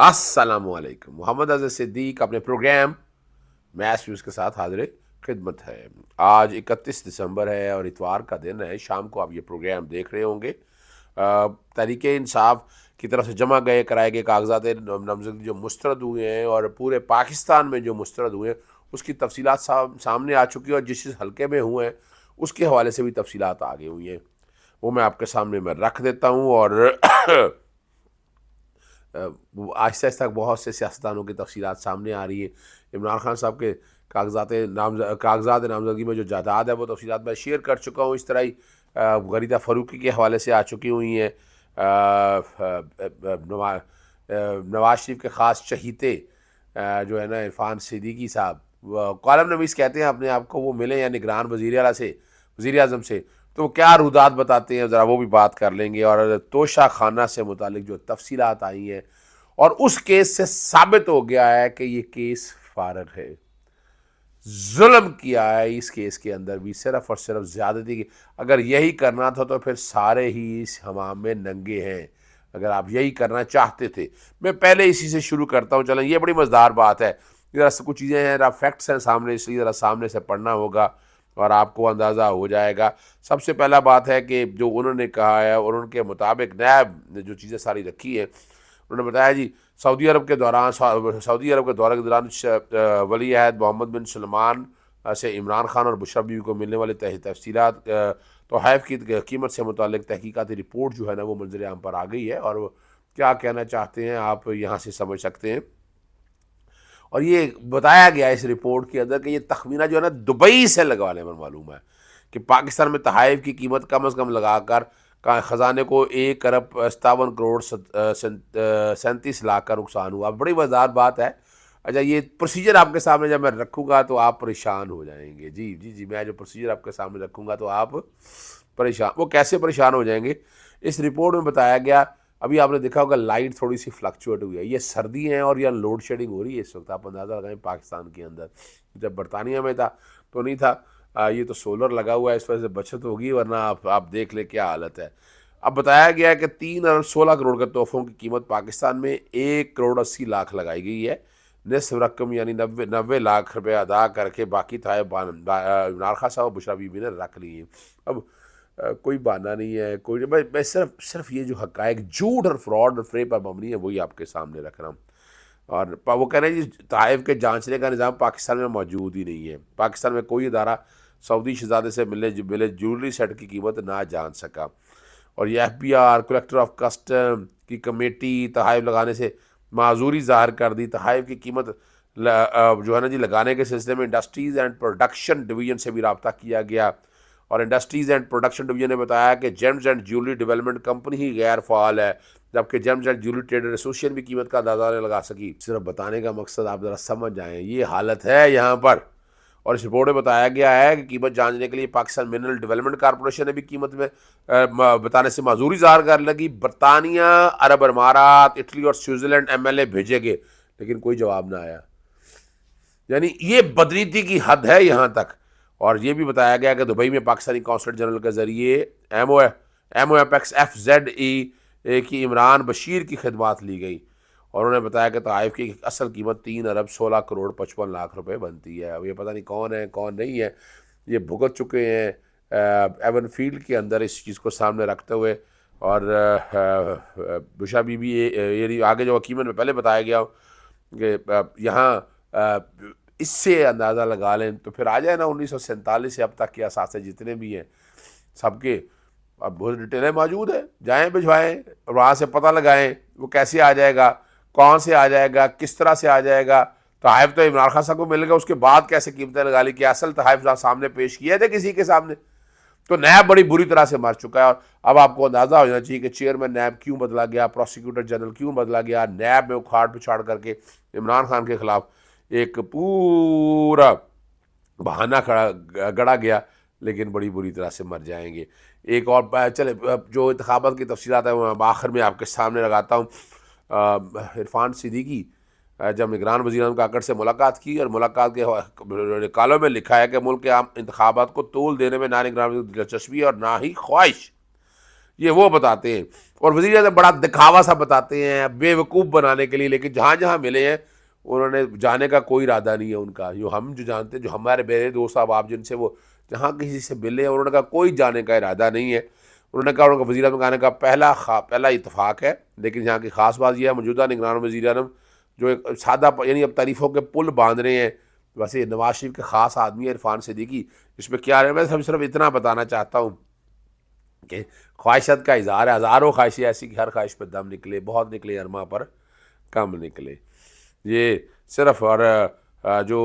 अस्सलाम वालेकुम। मोहम्मद अज़हर सिद्दीक अपने प्रोग्राम मैच न्यूज़ के साथ हाजिर खिदमत है। आज 31 दिसंबर है और इतवार का दिन है। शाम को आप ये प्रोग्राम देख रहे होंगे। तहरीक इंसाफ की तरफ से जमा कराए गए कागजात नामजदगी जो मुस्तरद हुए हैं और पूरे पाकिस्तान में जो मुस्तरद हुए हैं उसकी तफसीलात सामने आ चुकी है, और जिस हल्के में हुए हैं उसके हवाले से भी तफसीलात आगे हुई हैं। वो मैं आपके सामने मैं रख देता हूँ। और आहिस्ता आहिस्ता बहुत से सियासतदानों की तफसीलात सामने आ रही है। इमरान खान साहब के कागजात नामजदगी में जो जायदाद है वो तफसीलात मैं शेयर कर चुका हूँ। इस तरह ही गरीदा फ़रूकी के हवाले से आ चुकी हुई हैं। नवाज शरीफ के ख़ास चहीते जो है ना इरफान सिद्दीकी साहब, कॉलम नवीस कहते हैं अपने आप को, वो मिले या निगरान वज़ीर आज़म से, तो क्या रुदात बताते हैं ज़रा वो भी बात कर लेंगे। और तोशा खाना से मुतालिक जो तफसीलात आई हैं, और उस केस से साबित हो गया है कि ये केस फारग है, जुल्म किया है इस केस के अंदर भी, सिर्फ और सिर्फ ज़्यादती की। अगर यही करना था तो फिर सारे ही इस हमाम में नंगे हैं, अगर आप यही करना चाहते थे। मैं पहले इसी से शुरू करता हूँ। चलें, ये बड़ी मज़ेदार बात है। ज़रा कुछ चीज़ें हैं, ज़रा फैक्ट्स हैं सामने, इसलिए ज़रा सामने से पढ़ना होगा और आपको अंदाज़ा हो जाएगा। सबसे पहला बात है कि जो उन्होंने कहा है और उनके मुताबिक नैब ने जो चीज़ें सारी रखी हैं, उन्होंने बताया जी सऊदी अरब के दौरे के दौरान वली अहद मोहम्मद बिन सलमान से इमरान खान और बुशरा बीवी को मिलने वाली तफसीलात तोहफ़ की कीमत से मुतालिक तहकीकाती रिपोर्ट जो है ना वो मंजर आम पर आ गई है, और वो क्या कहना चाहते हैं आप यहाँ से समझ सकते हैं। और ये बताया गया इस रिपोर्ट के अंदर कि ये तखमीना जो है ना दुबई से लगवाने में मालूम है कि पाकिस्तान में तहाइफ की कीमत कम अज़ कम लगाकर ख़जाने को 1 अरब 57 करोड़ 37 लाख का नुकसान हुआ। बड़ी मज़ेदार बात है। अच्छा, ये प्रोसीजर आपके सामने जब मैं रखूँगा तो आप परेशान हो जाएंगे। जी जी जी, मैं जो प्रोसीजर आपके सामने रखूँगा तो आप परेशान, वो कैसे परेशान हो जाएंगे। इस रिपोर्ट में बताया गया, अभी आपने देखा होगा लाइट थोड़ी सी फ्लक्चुएट हुई है, ये सर्दी है और यहाँ लोड शेडिंग हो रही है इस वक्त। आप अंदाज़ा लगाएं पाकिस्तान के अंदर, जब बरतानिया में था तो नहीं था। ये तो सोलर लगा हुआ है, इस वजह से बचत होगी, वरना आप देख ले क्या हालत है। अब बताया गया है कि 3 अरब 16 करोड़ के तोहफ़ों की कीमत पाकिस्तान में 1 करोड़ 80 लाख लगाई गई है। निसफ रकम यानी 90 लाख रुपये अदा करके बाकी था इमरान खान साहब बुशरा बीबी ने रख ली है। अब कोई बहाना नहीं है, कोई मैं सिर्फ ये जो हक़ाइक़ झूठ और फ्रॉड और फ्रेब पर मबनी है वही आपके सामने रख रहा हूँ। और वो कह रहे हैं जी तहाइफ के जांचने का निज़ाम पाकिस्तान में मौजूद ही नहीं है। पाकिस्तान में कोई इदारा सऊदी शहजादे से मिले ज्वेलरी सेट की कीमत ना जान सका। और ये FBI कलेक्टर ऑफ कस्टम की कमेटी तहाइफ लगाने से माजूरी ज़ाहिर कर दी। तहाइफ की कीमत जो है ना जी लगाने के सिलसिले में इंडस्ट्रीज़ एंड प्रोडक्शन डिवीज़न से भी रब्ता किया गया, और इंडस्ट्रीज़ एंड प्रोडक्शन डिवीजन ने बताया कि gems and jewellery development company ही गैर फ़ाल है, जबकि gems and jewellery trader association भी कीमत का अंदाज़ा नहीं लगा सकी। सिर्फ बताने का मकसद आप ज़रा समझ जाएँ, ये हालत है यहाँ पर। और इस रिपोर्ट में बताया गया है कि कीमत जानने के लिए पाकिस्तान मिनरल डेवलपमेंट कॉरपोरेशन ने भी कीमत में बताने से माजूरी ज़ाहिर कर लगी। बरतानिया, अरब अमारात, इटली और स्विट्ज़रलैंड MLA भेजे गए, लेकिन कोई जवाब ना आया। यानी ये बदनीति की हद है यहाँ तक। और ये भी बताया गया कि दुबई में पाकिस्तानी कौंसलेट जनरल के ज़रिए MOFXFZE की इमरान बशीर की खिदमात ली गई, और उन्होंने बताया कि तहाइफ की असल कीमत 3 अरब 16 करोड़ 55 लाख रुपए बनती है। अब ये पता नहीं कौन है कौन नहीं है, ये भुगत चुके हैं एवन फील्ड के अंदर इस चीज़ को सामने रखते हुए। और बुशा बीबी ये आगे जो कीमत में पहले बताया गया कि यहाँ इससे अंदाज़ा लगा लें तो फिर आ जाए ना 1947 से अब तक के असासे जितने भी हैं सबके अब बहुत डिटेलें मौजूद है। जाएं भिजवाएं, वहाँ से पता लगाएं वो कैसे आ जाएगा, कौन से आ जाएगा, किस तरह से आ जाएगा। तहाइफ तो इमरान खान साहब को मिलेगा, उसके बाद कैसे कीमतें लगा ली कि असल तहाइफ सामने पेश किए थे किसी के सामने। तो नैब बड़ी बुरी तरह से मर चुका है। और अब आपको अंदाज़ा हो जाना चाहिए कि चेयरमैन नैब क्यों बदला गया, प्रोसिक्यूटर जनरल क्यों बदला गया। नैब में उखाड़ पिछाड़ करके इमरान खान के खिलाफ एक पूरा बहाना गढ़ा गया, लेकिन बड़ी बुरी तरह से मर जाएंगे। एक और चले जो इंतखाबात की तफसीलात है वो आखिर में आपके सामने लगाता हूँ। इरफान सिद्दीकी जब निगरान वज़ीर काकड़ से मुलाकात की, और मुलाकात के कालों में लिखा है कि मुल्क के आम इंतखाबात को तूल देने में ना निगरान वज़ीर की दिलचस्पी और ना ही ख्वाहिश। ये वो बताते हैं اور وزیر اعظم بڑا دکھاوا سا بتاتے ہیں بے وقوف بنانے کے لیے، لیکن جہاں جہاں ملے ہیں انہوں نے جانے کا کوئی ارادہ نہیں ہے ان کا. جو ہم جو جانتے ہیں، جو ہمارے میرے دوست صاحب آپ جن سے وہ جہاں کسی سے ملے انہوں نے کہا کوئی جانے کا ارادہ نہیں ہے. انہوں نے کہا ان کا وزیر اعظم کہنے کا پہلا اتفاق ہے. لیکن یہاں کی خاص بات یہ ہے موجودہ نگران وزیر اعظم جو ایک سادہ یعنی اب تعریفوں کے پل باندھ رہے ہیں. ویسے نواز شریف کے خاص آدمی ہے عرفان صدیقی، اس میں کیا ہے میں صرف اتنا بتانا چاہتا ہوں کہ خواہشات کا اظہار ہے. ہزاروں خواہشیں ایسی کہ ہر خواہش پہ دم نکلے، بہت نکلے ارما پر کم نکلے. یہ صرف اور جو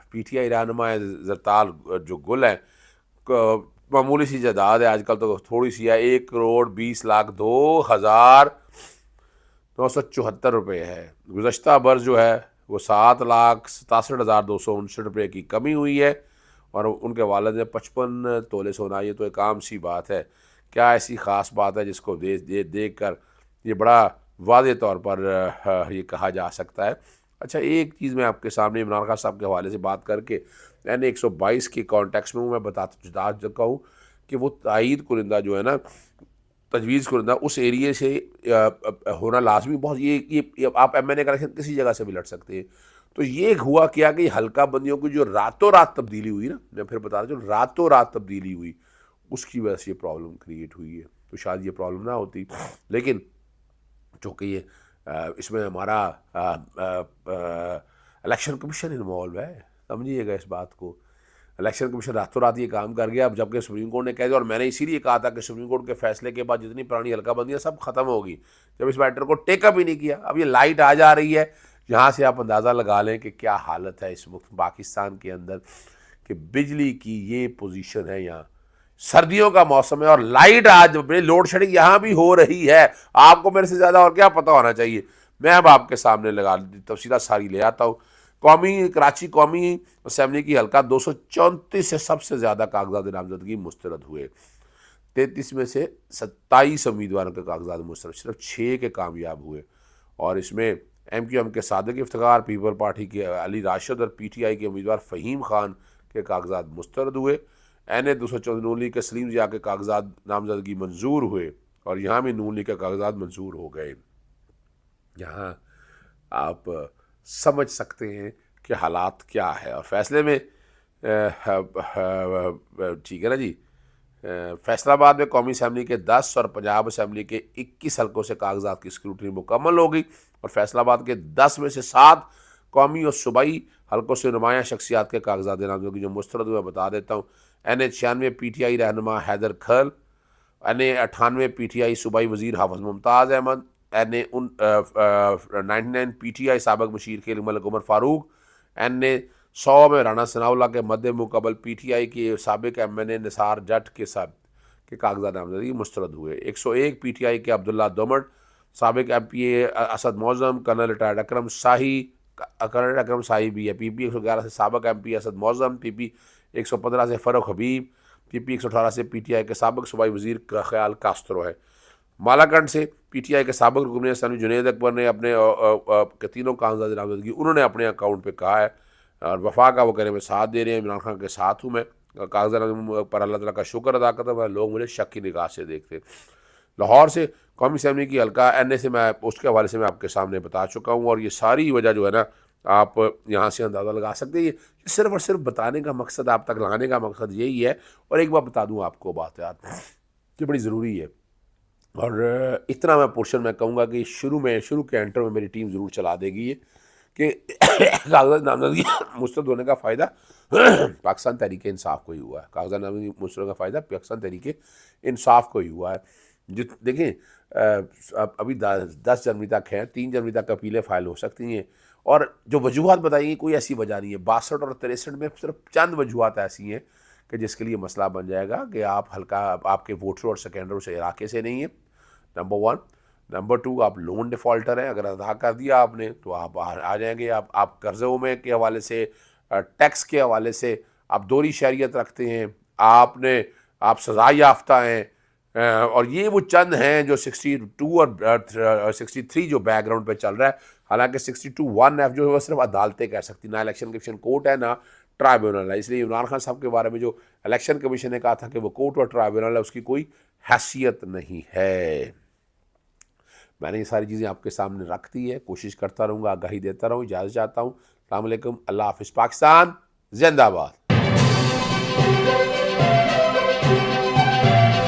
پی ٹی آئی رہنما ہے زرتال جو گل ہے، معمولی سی جائیداد ہے آج کل تو تھوڑی سی ہے، 1,20,02,974 روپے ہے. گزشتہ برس جو ہے وہ 7,67,259 روپے کی کمی ہوئی ہے، اور ان کے والد نے 55 تولے سونا. یہ تو ایک عام سی بات ہے. کیا ایسی خاص بات ہے جس کو دیکھ کر یہ بڑا واضح طور پر یہ کہا جا سکتا ہے. اچھا ایک چیز میں آپ کے سامنے عمران خان صاحب کے حوالے سے بات کر کے N122 کے کانٹیکس میں میں بتا چکا ہوں کہ وہ تائید کنندہ جو ہے نا، تجویز کنندہ اس ایریے سے ہونا لازمی بہت. یہ آپ ایم این اے کا الیکشن کسی جگہ سے بھی لڑ سکتے ہیں. تو یہ ہوا کیا کہ حلقہ بندیوں کی جو راتوں رات تبدیلی ہوئی نا، میں پھر بتا دوں راتوں رات تبدیلی ہوئی، اس کی وجہ سے یہ پرابلم کریٹ ہوئی ہے. تو شاید یہ پرابلم نہ ہوتی، لیکن چونکہ یہ اس میں ہمارا الیکشن کمیشن انوالو ہے، سمجھیے گا اس بات کو. الیکشن کمیشن راتوں رات یہ کام کر گیا. اب جبکہ سپریم کورٹ نے کہہ دیا، اور میں نے اسی لیے کہا تھا کہ سپریم کورٹ کے فیصلے کے بعد جتنی پرانی حلقہ بندیاں سب ختم ہوگی، جب اس میٹر کو ٹیک اپ ہی نہیں کیا. اب یہ لائٹ آ جا رہی ہے، یہاں سے آپ اندازہ لگا لیں کہ کیا حالت ہے اس وقت پاکستان کے اندر، کہ بجلی کی یہ پوزیشن ہے. یہاں سردیوں کا موسم ہے اور لائٹ آج لوڈ شیڈنگ یہاں بھی ہو رہی ہے. آپ کو میرے سے زیادہ اور کیا پتہ ہونا چاہیے. میں اب آپ کے سامنے لگا تفصیلات ساری لے آتا ہوں. کراچی قومی اسمبلی کی حلقہ 234 سے سب سے زیادہ کاغذات نامزدگی مسترد ہوئے. 33 میں سے 27 امیدواروں کے کاغذات مسترد، صرف 6 کے کامیاب ہوئے. اور اس میں ایم کیو ایم کے صادق افتخار، پیپل پارٹی کے علی راشد اور پی ٹی آئی کے امیدوار فہیم خان کے کاغذات مسترد ہوئے. NA-214 نون لیگ کے سلیم ضیاء کے کاغذات نامزدگی منظور ہوئے، اور یہاں بھی نون لیگ کے کاغذات منظور ہو گئے. یہاں آپ سمجھ سکتے ہیں کہ حالات کیا ہے. اور فیصلے میں ٹھیک ہے نا جی، فیصلہ آباد میں قومی اسمبلی کے 10 اور پنجاب اسمبلی کے 21 حلقوں سے کاغذات کی اسکروٹنی مکمل ہو گئی، اور فیصلہ آباد کے 10 میں سے 7 قومی اور صوبائی حلقوں سے نمایاں شخصیات کے کاغذات نامزدگی جو مسترد ہوئے بتا دیتا ہوں. NA-96 پی ٹی آئی رہنما حیدر کھل، NA-98 پی ٹی آئی صوبائی وزیر حافظ ممتاز Ahmad, NA-99 P T I سابق مشیر خیل ملک عمر فاروق، NA-100 میں رانا ثناء اللہ کے مد مقابل پی ٹی آئی کے سابق MNA نثار جٹ کے کاغذات نامزدگی مسترد ہوئے. 101 پی ٹی آئی کے عبداللہ دومٹ، سابق MPA اسد معظم، کرنل ریٹائرڈ اکرم شاہی بھی ہے. PP 111 سے سابق MP اسد معظم، PP 115 سے فروخ حبیب، PP 118 سے پی ٹی آئی کے سابق صوبائی وزیر کا خیال کاسترو ہے. مالاکنڈ سے پی ٹی آئی کے سابق رکن اسمبلی جنید اکبر نے اپنے تینوں کاغذات نامزدگی انہوں نے اپنے اکاؤنٹ پہ کہا ہے، اور وفا کا وہ کہنے میں ساتھ دے رہے ہیں. عمران خان کے ساتھ ہوں میں. کاغذات پر اللہ تعالیٰ کا شکر ادا کرتا ہوں، لوگ مجھے شک کی نگاہ سے دیکھتے. لاہور سے قومی اسمبلی کی حلقہ NA سے میں اس کے حوالے سے میں آپ کے سامنے بتا چکا ہوں، اور یہ ساری وجہ جو ہے نا آپ یہاں سے اندازہ لگا سکتے ہیں. یہ صرف اور صرف بتانے کا مقصد، آپ تک لانے کا مقصد یہی ہے. اور ایک بات بتا دوں آپ کو، بات یار یہ بڑی ضروری ہے، اور اتنا میں پورشن میں کہوں گا کہ شروع کے انٹر میں میری ٹیم ضرور چلا دے گی، کہ کاغذات نامزدگی مسترد ہونے کا فائدہ پاکستان تحریک انصاف کو ہی ہوا ہے. کاغذات نامزدگی مسترد کا فائدہ پاکستان تحریک انصاف کو ہی ہوا ہے. دیکھیں ابھی 10 جنوری تک ہیں، 3 جنوری تک اپیلیں فائل ہو سکتی ہیں، اور جو وجوہات بتائی گئی کوئی ایسی وجہ نہیں ہے. 62 اور 63 میں صرف چند وجوہات ایسی ہیں کہ جس کے لیے مسئلہ بن جائے گا کہ آپ کے ووٹر اور سیکنڈر اس علاقے سے نہیں ہیں، نمبر 1. نمبر 2، آپ لون ڈیفالٹر ہیں، اگر ادا کر دیا آپ نے تو آپ آ جائیں گے. آپ قرضوں میں کے حوالے سے، ٹیکس کے حوالے سے آپ دوہری شہریت رکھتے ہیں، آپ سزا یافتہ ہیں، اور یہ وہ چند ہیں جو 62 اور 63 جو بیک گراؤنڈ پہ چل رہا ہے. حالانکہ 62(1)(f) جو ہے وہ صرف عدالتیں کہہ سکتی، نہ الیکشن کمیشن کورٹ ہے نہ ٹرائبیونل ہے. اس لیے عمران خان صاحب کے بارے میں جو الیکشن کمیشن نے کہا تھا کہ وہ کورٹ اور ٹرائبیونل ہے، اس کی کوئی حیثیت نہیں ہے۔ میں نے یہ ساری چیزیں آپ کے سامنے رکھ دی ہے، کوشش کرتا رہوں گا، آگاہی دیتا رہوں، اجازت چاہتا ہوں۔ السلام علیکم، اللہ حافظ، پاکستان زندہ باد۔